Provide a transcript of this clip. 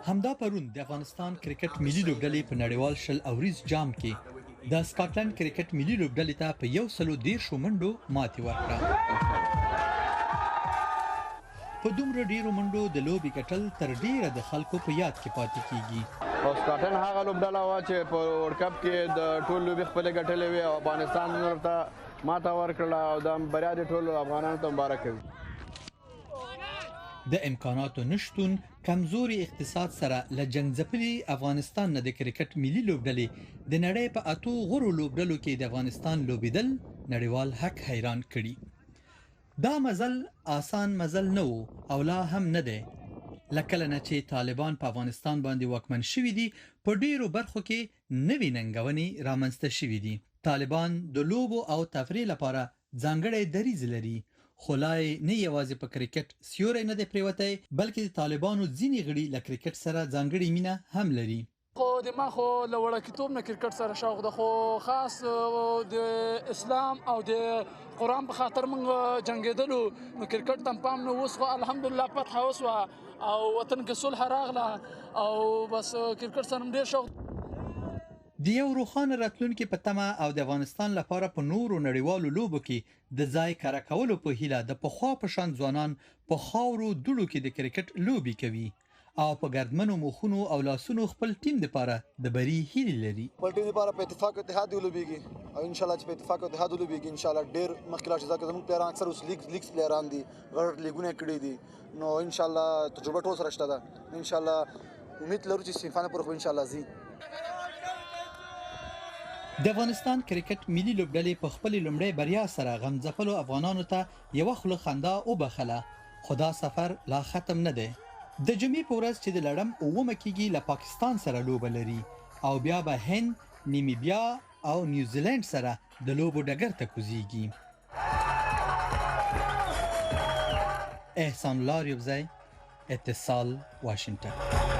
همدا پرون د افغانستان کرکټ ملي لوبډلې په نړیوال شل اوریز جام کې د سکاټلند کرکټ ملي لوبډلې ته په 130 منډو ماتې ورکړه. په دومره ډیرو منډو د لوبې ګټل تر ډیره د خلکو په یاد کې پاتې کیږي. سکاټلند هغه لوبډله وه چې په ورلډ کپ کې د ټول لوبې خپلې ګټلې وې او افغانستان ورته ماته ورکړله او دا بریا د ټولو افغانانو ته مبارک وي. د امکاناتو نشتون کمزوري اقتصاد سره له جنګ ځپلي افغانستان نه د کرکټ ملي لوبډلې د نړۍ په اتو غوړو لوبډلو کې د افغانستان لوبېدل نړیوال حق حیران کړي. دا مزل آسان مزل نه و او لا هم نه دی. لکه نه چې طالبان په افغانستان باندې واکمن شوي دي په ډیرو برخو کې نوې ننګونې رامنځته شوي دي. طالبان د لوبو او تفریح لپاره ځانګړی دریځ لري. خو لا نه یوازې په کرکټ سیوری نه دی پریوتی بلکې د طالبانو ځینې غړي له کرکټ سره ځانګړې مینه هم لري. خو د ما خو له وړکتوب نه کرکټ سره شوق ده خو خاص د اسلام او د قرآن په خاطر موږ جنګېدلو نو کرکټ ته پام نه اوس خو الحمدلله فتح وسوه او وطن کې صلح راغله او بس کرکټ سره ډېر شوق. د یو روښانه راتلونکي په تمه او د افغانستان لپاره په نورو نړیوالو لوبو کې د ځای کاره کولو په هیله د پخوا په شان ځوانان په خاورو دوړو کې د کرکټ لوبي کوي او په ګردمنو مخونو او لاسونو خپل ټیم لپاره د بری هیله لري. خپل ټیم لپاره په اتفاق او اتحاد ولوبيږي او ان شاء الله چې په اتفاق او اتحاد ولوبيږي ان شاء الله ډېر مخکې لاړ شي ځکه زموږ پلیران اکثر اوس لیګ پلیران دي غړ لیګونه کړي دي نو ان شاء الله تجربه ټول سره شته ده ان شاء الله امید لرو چې سیمفانه پر خو ان شاء الله زی. د افغانستان کرکټ ملي لوبډلې په خپل لومړی بریا سره غمځپلو افغانانو ته یو خوله خندا وبخله خو دا سفر لا ختم نه دی. د جمعې په ورځ چې د لړم اومه کېږي له پاکستان سره لوبه لري او بیا به هند، نیمیبیا او نیوزیلند سره د لوبو ډګر ته کوزیږي. احسان الله ریوزی، اتصال، واشنگټن.